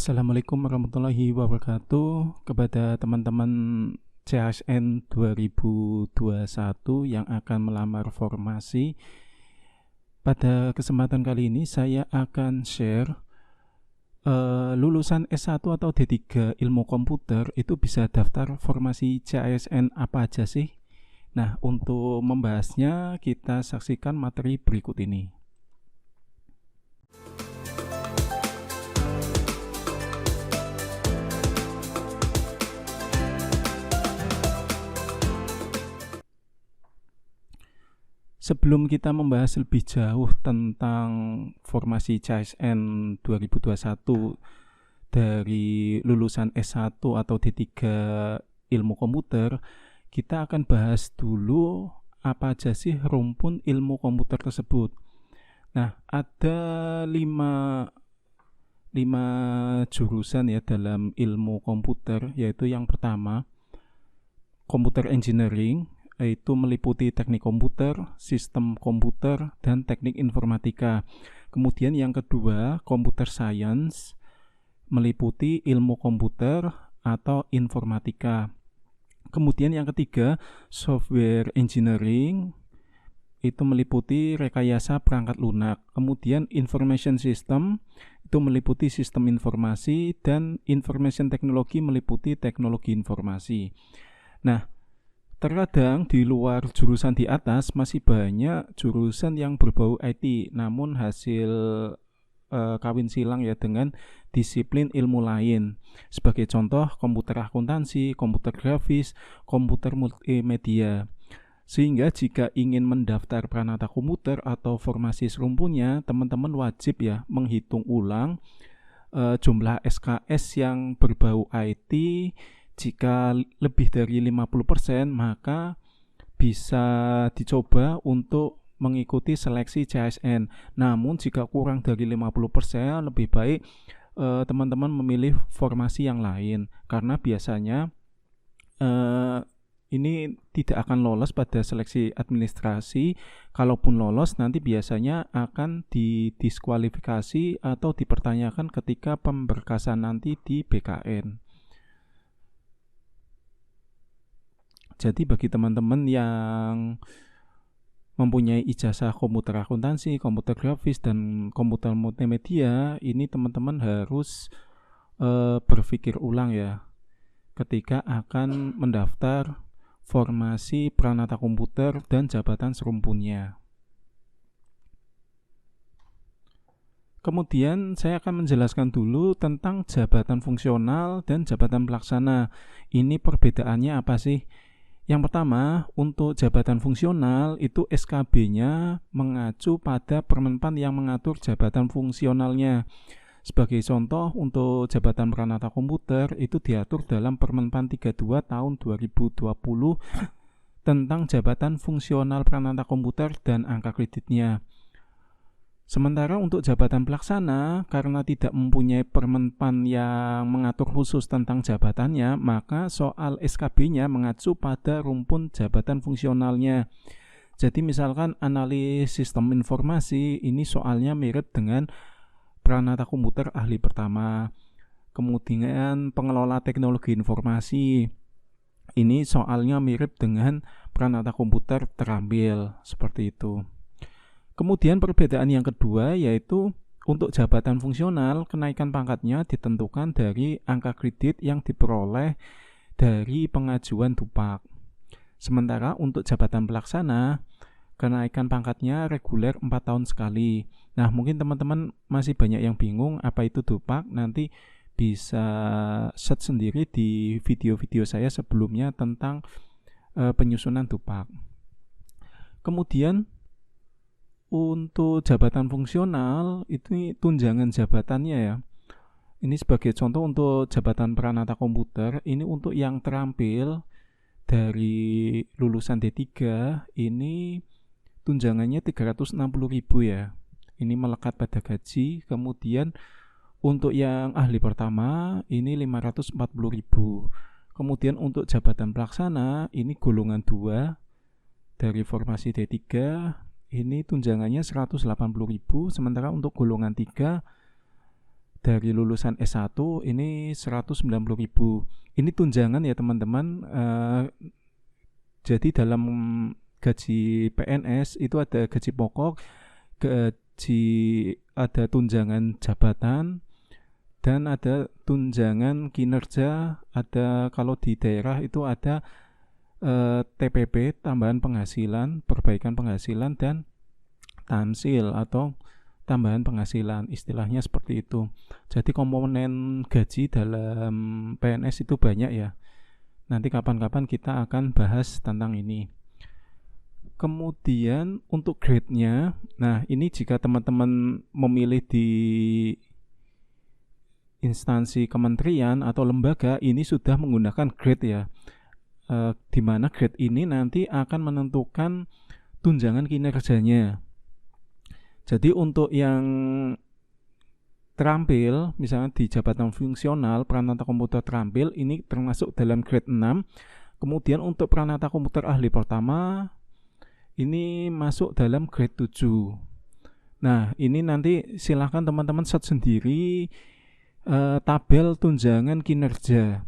Assalamualaikum warahmatullahi wabarakatuh kepada teman-teman CASN 2021 yang akan melamar formasi. Pada kesempatan kali ini saya akan share lulusan S1 atau D3 ilmu komputer itu bisa daftar formasi CASN apa aja sih? Nah, untuk membahasnya kita saksikan materi berikut ini. Sebelum kita membahas lebih jauh tentang formasi CASN 2021 dari lulusan S1 atau D3 ilmu komputer, kita akan bahas dulu apa aja sih rumpun ilmu komputer tersebut. Nah, ada 5 jurusan ya dalam ilmu komputer, yaitu yang pertama computer engineering, yaitu meliputi teknik komputer, sistem komputer, dan teknik informatika. Kemudian yang kedua, computer science, meliputi ilmu komputer atau informatika. Kemudian yang ketiga, software engineering, itu meliputi rekayasa perangkat lunak. Kemudian information system, itu meliputi sistem informasi, dan information technology meliputi teknologi informasi. Nah, terkadang di luar jurusan di atas masih banyak jurusan yang berbau IT, namun hasil kawin silang ya dengan disiplin ilmu lain. Sebagai contoh, komputer akuntansi, komputer grafis, komputer multimedia. Sehingga jika ingin mendaftar Pranata Komputer atau formasi serumpunnya, teman-teman wajib ya menghitung ulang jumlah SKS yang berbau IT. Jika lebih dari 50%, maka bisa dicoba untuk mengikuti seleksi CASN. Namun jika kurang dari 50%, lebih baik teman-teman memilih formasi yang lain, karena biasanya ini tidak akan lolos pada seleksi administrasi. Kalaupun lolos, nanti biasanya akan didiskualifikasi atau dipertanyakan ketika pemberkasan nanti di BKN. Jadi bagi teman-teman yang mempunyai ijazah komputer akuntansi, komputer grafis, dan komputer multimedia, ini teman-teman harus berpikir ulang ya ketika akan mendaftar formasi Pranata Komputer dan jabatan serumpunnya. Kemudian saya akan menjelaskan dulu tentang jabatan fungsional dan jabatan pelaksana. Ini perbedaannya apa sih? Yang pertama, untuk jabatan fungsional itu SKB-nya mengacu pada Permenpan yang mengatur jabatan fungsionalnya. Sebagai contoh, untuk jabatan Pranata Komputer itu diatur dalam Permenpan 32 tahun 2020 tentang jabatan fungsional Pranata Komputer dan angka kreditnya. Sementara untuk jabatan pelaksana, karena tidak mempunyai Permenpan yang mengatur khusus tentang jabatannya, maka soal SKB-nya mengacu pada rumpun jabatan fungsionalnya. Jadi misalkan analis sistem informasi, ini soalnya mirip dengan Pranata Komputer ahli pertama. Kemudian pengelola teknologi informasi, ini soalnya mirip dengan Pranata Komputer terampil, seperti itu. Kemudian perbedaan yang kedua yaitu untuk jabatan fungsional, kenaikan pangkatnya ditentukan dari angka kredit yang diperoleh dari pengajuan DUPAK. Sementara untuk jabatan pelaksana, kenaikan pangkatnya reguler 4 tahun sekali. Nah, mungkin teman-teman masih banyak yang bingung apa itu DUPAK. Nanti bisa search sendiri di video-video saya sebelumnya tentang penyusunan DUPAK. Kemudian untuk jabatan fungsional itu tunjangan jabatannya ya. Ini sebagai contoh untuk jabatan Pranata Komputer, ini untuk yang terampil dari lulusan D3 ini tunjangannya 360.000 ya. Ini melekat pada gaji. Kemudian untuk yang ahli pertama ini 540.000. Kemudian untuk jabatan pelaksana ini golongan 2 dari formasi D3 ini tunjangannya 180.000, sementara untuk golongan 3 dari lulusan S1 ini 190.000. Ini tunjangan ya teman-teman. Jadi dalam gaji PNS itu ada gaji pokok, ada tunjangan jabatan, dan ada tunjangan kinerja. Ada kalau di daerah itu ada TPP, tambahan penghasilan, perbaikan penghasilan, dan tamsil atau tambahan penghasilan, istilahnya seperti itu. Jadi komponen gaji dalam PNS itu banyak ya. Nanti kapan-kapan kita akan bahas tentang ini. Kemudian untuk grade-nya, nah ini jika teman-teman memilih di instansi kementerian atau lembaga, ini sudah menggunakan grade ya. Di mana grade ini nanti akan menentukan tunjangan kinerjanya. Jadi untuk yang terampil, misalnya di jabatan fungsional Pranata Komputer terampil, ini termasuk dalam grade 6. Kemudian untuk Pranata Komputer ahli pertama, ini masuk dalam grade 7. Nah, ini nanti silahkan teman-teman set sendiri tabel tunjangan kinerja.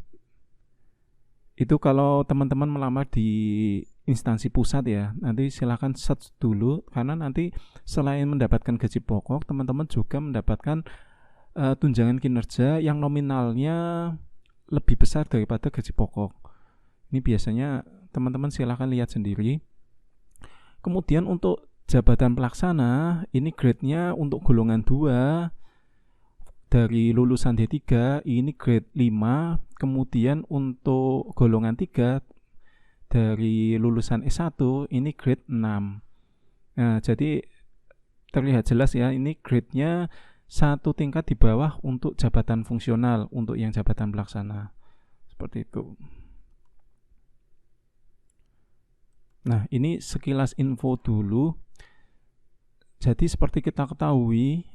Itu kalau teman-teman melamar di instansi pusat ya, nanti silakan search dulu, karena nanti selain mendapatkan gaji pokok, teman-teman juga mendapatkan tunjangan kinerja yang nominalnya lebih besar daripada gaji pokok. Ini biasanya teman-teman silakan lihat sendiri. Kemudian untuk jabatan pelaksana, ini grade-nya untuk golongan 2 dari lulusan D3 ini grade 5, kemudian untuk golongan 3 dari lulusan S1 ini grade 6. Nah, jadi terlihat jelas ya, ini grade-nya satu tingkat di bawah untuk jabatan fungsional, untuk yang jabatan pelaksana. Seperti itu. Nah, ini sekilas info dulu. Jadi seperti kita ketahui,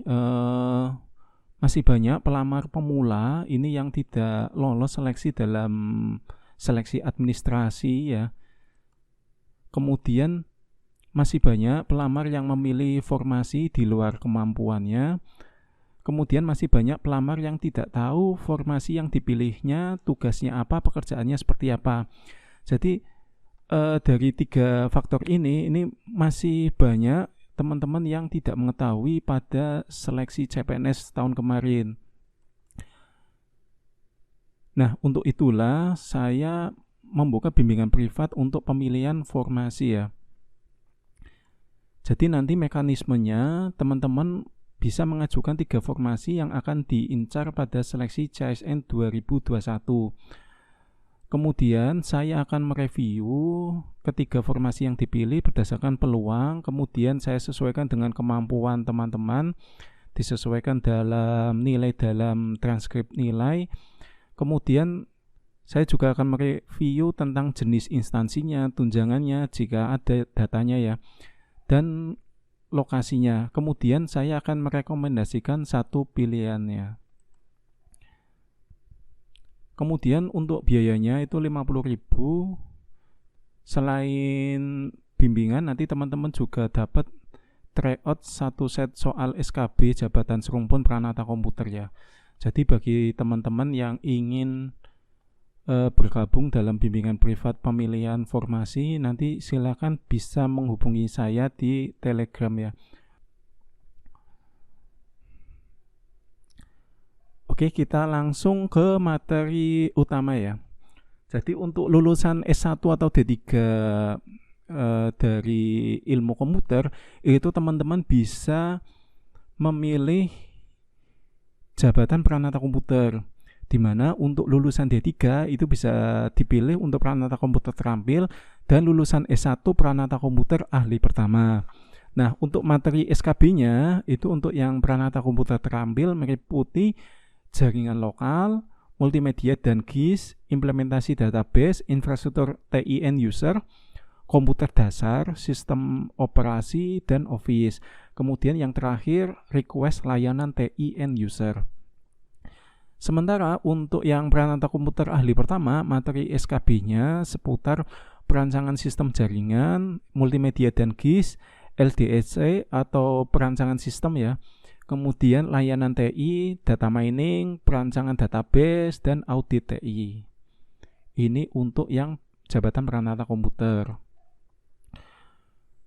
masih banyak pelamar pemula ini yang tidak lolos seleksi dalam seleksi administrasi ya. Kemudian masih banyak pelamar yang memilih formasi di luar kemampuannya. Kemudian masih banyak pelamar yang tidak tahu formasi yang dipilihnya, tugasnya apa, pekerjaannya seperti apa. Jadi dari 3 faktor ini masih banyak teman-teman yang tidak mengetahui pada seleksi CPNS tahun kemarin. Nah, untuk itulah saya membuka bimbingan privat untuk pemilihan formasi ya. Jadi nanti mekanismenya teman-teman bisa mengajukan 3 formasi yang akan diincar pada seleksi CASN 2021. Kemudian saya akan mereview ketiga formasi yang dipilih berdasarkan peluang, kemudian saya sesuaikan dengan kemampuan teman-teman, disesuaikan dalam nilai dalam transkrip nilai. Kemudian saya juga akan mereview tentang jenis instansinya, tunjangannya jika ada datanya ya, dan lokasinya. Kemudian saya akan merekomendasikan satu pilihannya. Kemudian untuk biayanya itu 50.000. Selain bimbingan, nanti teman-teman juga dapat tryout 1 set soal SKB jabatan serumpun Pranata Komputer ya. Jadi bagi teman-teman yang ingin bergabung dalam bimbingan privat pemilihan formasi, nanti silakan bisa menghubungi saya di Telegram ya. Oke, kita langsung ke materi utama ya. Jadi untuk lulusan S1 atau D3 dari ilmu komputer, itu teman-teman bisa memilih jabatan Pranata Komputer, di mana untuk lulusan D3 itu bisa dipilih untuk Pranata Komputer terampil, dan lulusan S1 Pranata Komputer ahli pertama. Nah, untuk materi SKB-nya itu untuk yang Pranata Komputer terampil meliputi jaringan lokal, multimedia dan GIS, implementasi database, infrastruktur TI end user, komputer dasar, sistem operasi, dan Office. Kemudian yang terakhir, request layanan TI end user. Sementara untuk yang Pranata Komputer ahli pertama, materi SKB-nya seputar perancangan sistem jaringan, multimedia dan GIS, LDSC atau perancangan sistem ya. kemudian layanan TI, data mining, perancangan database, dan audit TI. Ini untuk yang jabatan peranata komputer.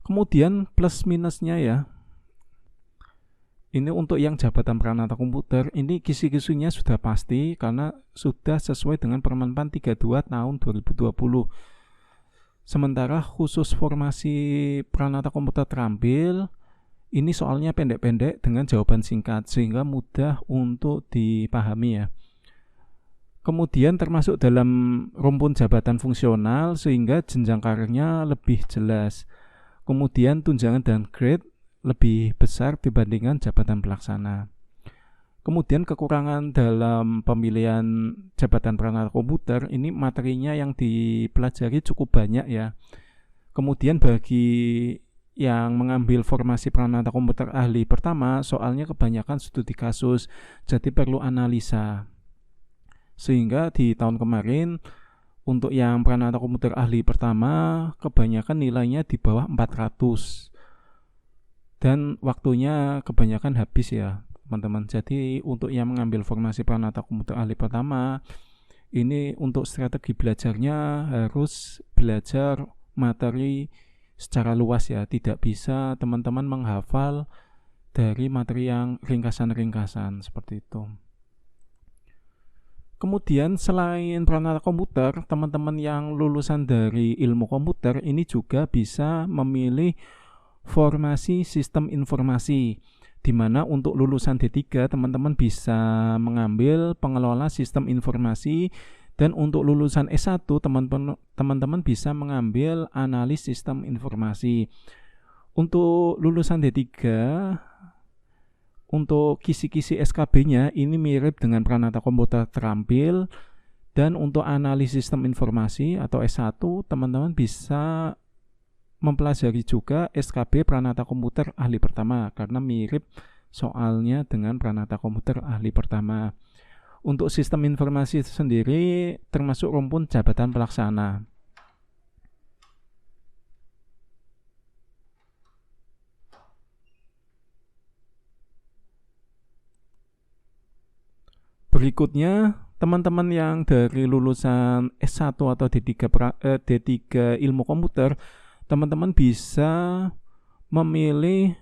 Kemudian plus minusnya ya. Ini untuk yang jabatan peranata komputer, ini kisi-kisinya sudah pasti karena sudah sesuai dengan Permenpan 32 tahun 2020. Sementara khusus formasi peranata komputer terampil, ini soalnya pendek-pendek dengan jawaban singkat sehingga mudah untuk dipahami ya. Kemudian termasuk dalam rumpun jabatan fungsional sehingga jenjang karirnya lebih jelas. Kemudian tunjangan dan grade lebih besar dibandingkan jabatan pelaksana. Kemudian kekurangan dalam pemilihan jabatan peranata komputer, ini materinya yang dipelajari cukup banyak ya. Kemudian bagi yang mengambil formasi peranata komputer ahli pertama, soalnya kebanyakan studi kasus, jadi perlu analisa. Sehingga di tahun kemarin untuk yang peranata komputer ahli pertama kebanyakan nilainya di bawah 400. Dan waktunya kebanyakan habis ya teman-teman. Jadi untuk yang mengambil formasi peranata komputer ahli pertama, ini untuk strategi belajarnya harus belajar materi secara luas ya. Tidak bisa teman-teman menghafal dari materi yang ringkasan-ringkasan seperti itu. Kemudian selain peranata komputer, teman-teman yang lulusan dari ilmu komputer ini juga bisa memilih formasi sistem informasi, di mana untuk lulusan D3 teman-teman bisa mengambil pengelola sistem informasi, dan untuk lulusan S1 teman-teman bisa mengambil analis sistem informasi. Untuk lulusan D3, untuk kisi-kisi SKB-nya ini mirip dengan peranata komputer terampil, dan untuk analis sistem informasi atau S1 teman-teman bisa mempelajari juga SKB peranata komputer ahli pertama karena mirip soalnya dengan peranata komputer ahli pertama. Untuk sistem informasi sendiri termasuk rumpun jabatan pelaksana. Berikutnya, teman-teman yang dari lulusan S1 atau D3 ilmu komputer, teman-teman bisa memilih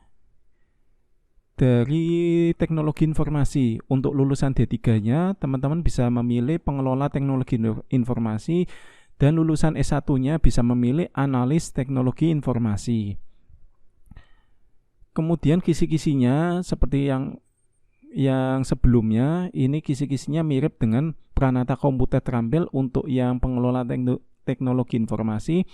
dari teknologi informasi. Untuk lulusan D3-nya, teman-teman bisa memilih pengelola teknologi informasi, dan lulusan S1-nya bisa memilih analis teknologi informasi. Kemudian kisi-kisinya seperti yang sebelumnya, ini kisi-kisinya mirip dengan peranata komputer terampil untuk yang pengelola teknologi informasi,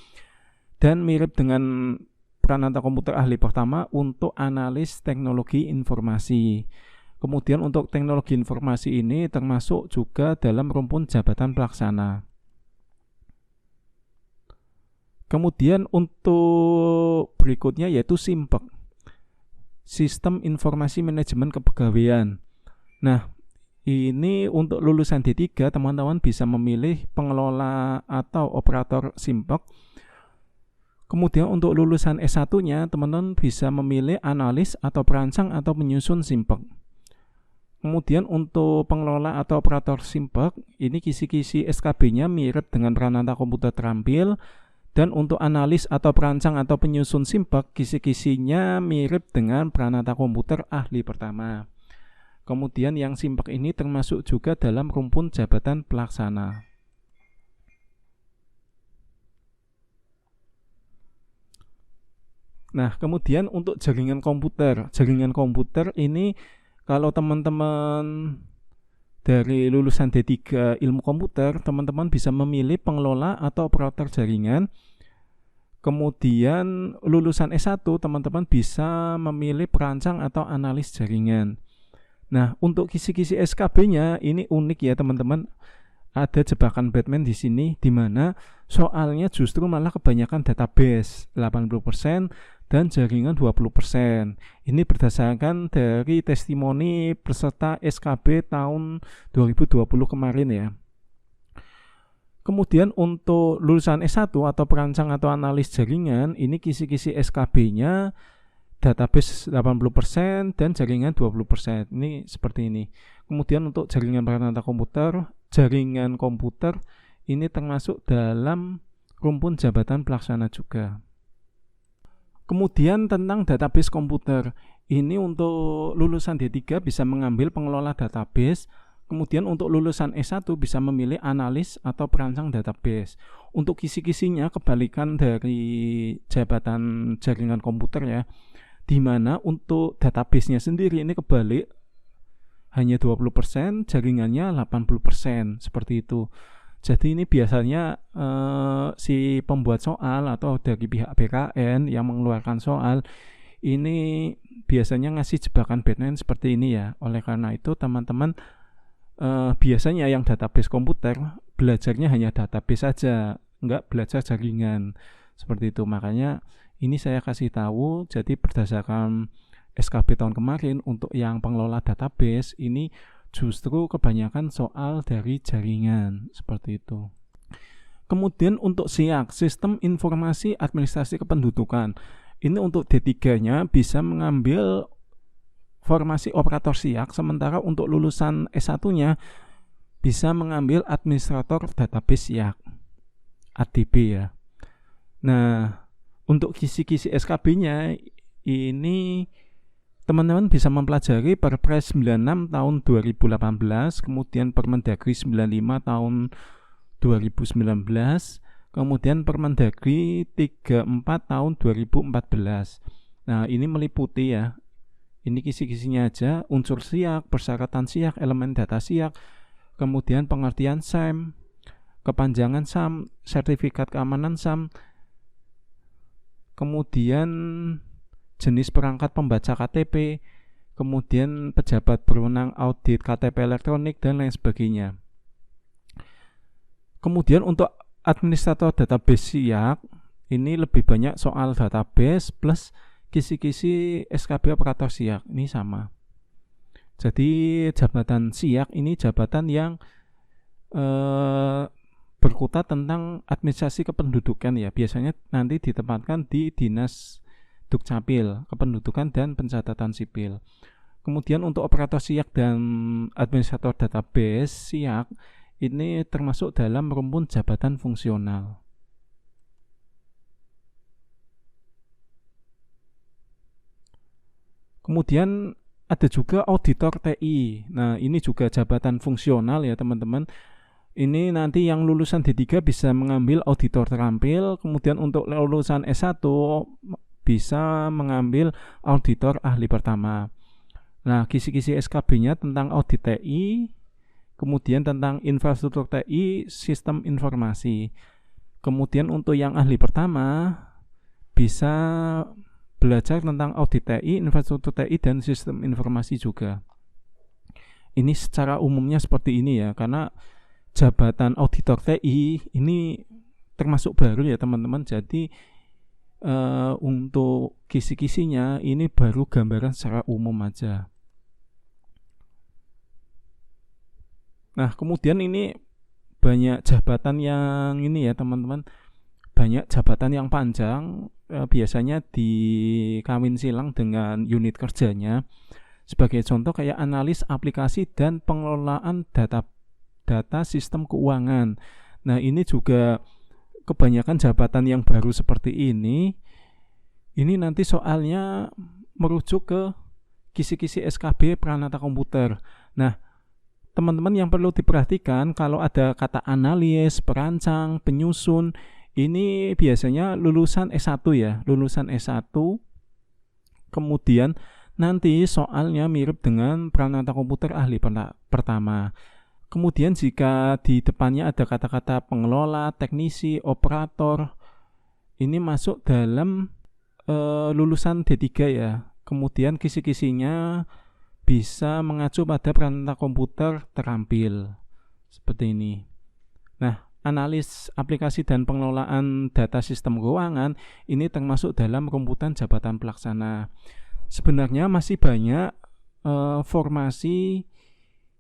dan mirip dengan peranata komputer ahli pertama untuk analis teknologi informasi. Kemudian untuk teknologi informasi ini termasuk juga dalam rumpun jabatan pelaksana. Kemudian untuk berikutnya yaitu SIMPEK, Sistem Informasi Manajemen Kepegawaian. Nah, ini untuk lulusan D3 teman-teman bisa memilih pengelola atau operator SIMPEK. Kemudian untuk lulusan S1-nya teman-teman bisa memilih analis atau perancang atau penyusun SIMPEK. Kemudian untuk pengelola atau operator SIMPEK, ini kisi-kisi SKB-nya mirip dengan peranata komputer terampil, dan untuk analis atau perancang atau penyusun SIMPEK, kisi-kisinya mirip dengan peranata komputer ahli pertama. Kemudian yang SIMPEK ini termasuk juga dalam rumpun jabatan pelaksana. Nah, kemudian untuk jaringan komputer ini kalau teman-teman dari lulusan D3 ilmu komputer, teman-teman bisa memilih pengelola atau operator jaringan. Kemudian lulusan S1, teman-teman bisa memilih perancang atau analis jaringan. Nah, untuk kisi-kisi SKB-nya ini unik ya teman-teman. Ada jebakan Batman di sini, di mana soalnya justru malah kebanyakan database 80% dan jaringan 20%. Ini berdasarkan dari testimoni peserta SKB tahun 2020 kemarin ya. Kemudian untuk lulusan S1 atau perancang atau analis jaringan, ini kisi-kisi SKB-nya database 80% dan jaringan 20%. Ini seperti ini. Kemudian untuk jaringan perangkat jaringan komputer ini termasuk dalam rumpun jabatan pelaksana juga. Kemudian tentang database komputer, ini untuk lulusan D3 bisa mengambil pengelola database. Kemudian untuk lulusan S1 bisa memilih analis atau perancang database. Untuk kisi-kisinya kebalikan dari jabatan jaringan komputer ya, di mana untuk database-nya sendiri ini kebalik, hanya 20%, jaringannya 80%, seperti itu. Jadi ini biasanya si pembuat soal atau dari pihak BKN yang mengeluarkan soal ini biasanya ngasih jebakan Batman seperti ini ya. Oleh karena itu teman-teman biasanya yang database komputer belajarnya hanya database saja, nggak belajar jaringan seperti itu. Makanya ini saya kasih tahu, jadi berdasarkan SKB tahun kemarin untuk yang pengelola database ini justru kebanyakan soal dari jaringan seperti itu. Kemudian untuk SIAK, Sistem Informasi Administrasi Kependudukan, ini untuk D3-nya bisa mengambil formasi operator SIAK, sementara untuk lulusan S1-nya bisa mengambil administrator database SIAK, ADB ya. Nah, untuk kisi-kisi SKB-nya ini teman-teman bisa mempelajari Perpres 96 tahun 2018, kemudian Permendagri 95 tahun 2019, kemudian Permendagri 34 tahun 2014. Nah, ini meliputi ya, ini kisi-kisinya aja, unsur SIAK, persyaratan SIAK, elemen data SIAK, kemudian pengertian SAM, kepanjangan SAM, sertifikat keamanan SAM, kemudian jenis perangkat pembaca KTP, kemudian pejabat berwenang audit KTP elektronik, dan lain sebagainya. Kemudian untuk administrator database SIAK, ini lebih banyak soal database plus kisi-kisi SKB operator SIAK, ini sama. Jadi jabatan SIAK ini jabatan yang berkutat tentang administrasi kependudukan ya. Biasanya nanti ditempatkan di Dinas Dukcapil, Kependudukan dan Pencatatan Sipil. Kemudian untuk operator SIAK dan administrator database SIAK ini termasuk dalam rumpun jabatan fungsional. Kemudian ada juga auditor TI. Nah, ini juga jabatan fungsional ya teman-teman. Ini nanti yang lulusan D3 bisa mengambil auditor terampil. Kemudian untuk lulusan S1 bisa mengambil auditor ahli pertama. Nah, kisi-kisi SKB-nya tentang audit TI, kemudian tentang infrastruktur TI, sistem informasi. Kemudian untuk yang ahli pertama bisa belajar tentang audit TI, infrastruktur TI, dan sistem informasi juga. Ini secara umumnya seperti ini ya, karena jabatan auditor TI ini termasuk baru ya teman-teman. Jadi untuk kisi-kisinya ini baru gambaran secara umum aja. Nah, kemudian ini banyak jabatan yang ini ya teman-teman, banyak jabatan yang panjang, biasanya dikawin silang dengan unit kerjanya. Sebagai contoh kayak analis aplikasi dan pengelolaan data sistem keuangan. Nah, ini juga kebanyakan jabatan yang baru seperti ini. Ini nanti soalnya merujuk ke kisi-kisi SKB Pranata Komputer. Nah, teman-teman yang perlu diperhatikan kalau ada kata analis, perancang, penyusun, ini biasanya lulusan S1 ya, lulusan S1. Kemudian nanti soalnya mirip dengan Pranata Komputer ahli pertama. Kemudian jika di depannya ada kata-kata pengelola, teknisi, operator, ini masuk dalam lulusan D3 ya. Kemudian kisi-kisinya bisa mengacu pada Pranata Komputer terampil seperti ini. Nah, analis aplikasi dan pengelolaan data sistem keuangan ini termasuk dalam rumputan jabatan pelaksana. Sebenarnya masih banyak formasi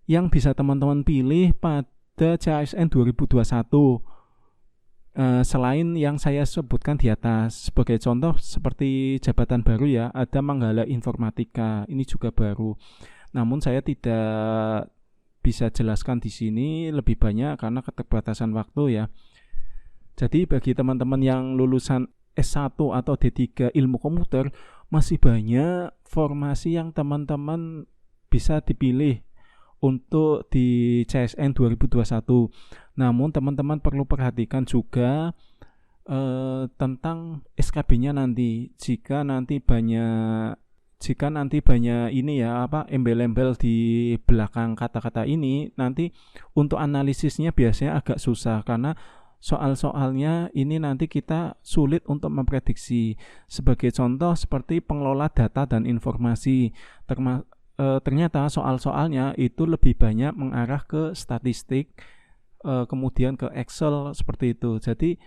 yang bisa teman-teman pilih pada CASN 2021. Selain yang saya sebutkan di atas, sebagai contoh seperti jabatan baru ya, ada Manggala Informatika, ini juga baru. Namun saya tidak bisa jelaskan di sini lebih banyak karena keterbatasan waktu ya. Jadi bagi teman-teman yang lulusan S1 atau D3 ilmu komputer, masih banyak formasi yang teman-teman bisa dipilih untuk di CSN 2021. Namun teman-teman perlu perhatikan juga tentang SKB-nya nanti. Jika nanti banyak ini ya embel-embel di belakang kata-kata ini, nanti untuk analisisnya biasanya agak susah karena soal-soalnya ini nanti kita sulit untuk memprediksi. Sebagai contoh seperti pengelola data dan informasi, ternyata soal-soalnya itu lebih banyak mengarah ke statistik, kemudian ke Excel seperti itu. Jadi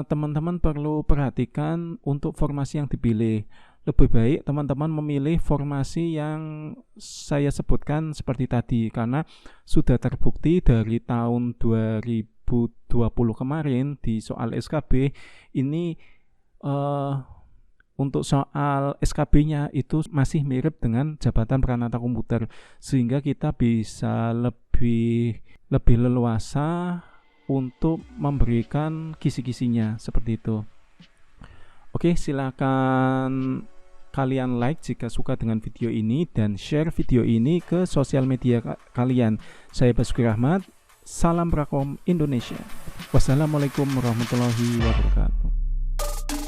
teman-teman perlu perhatikan untuk formasi yang dipilih. Lebih baik teman-teman memilih formasi yang saya sebutkan seperti tadi, karena sudah terbukti dari tahun 2020 kemarin di soal SKB ini untuk soal SKB-nya itu masih mirip dengan jabatan peranata komputer, sehingga kita bisa lebih leluasa untuk memberikan kisi-kisinya seperti itu. Oke, silakan kalian like jika suka dengan video ini dan share video ini ke sosial media kalian. Saya Basuki Rahmat, salam Prakom Indonesia. Wassalamualaikum warahmatullahi wabarakatuh.